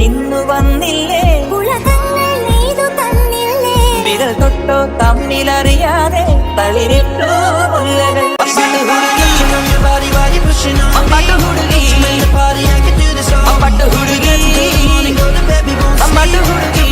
ഇന്നു വന്നില്ലേ, ഉലകങ്ങൾ നെയ്തു തന്നില്ലേ, വിരൽ തൊട്ടോ തമ്മിലറിയാതെ തളിരിട്ടോ മുല്ലകൾ. അമ്പാട്ട് ഹുടുകി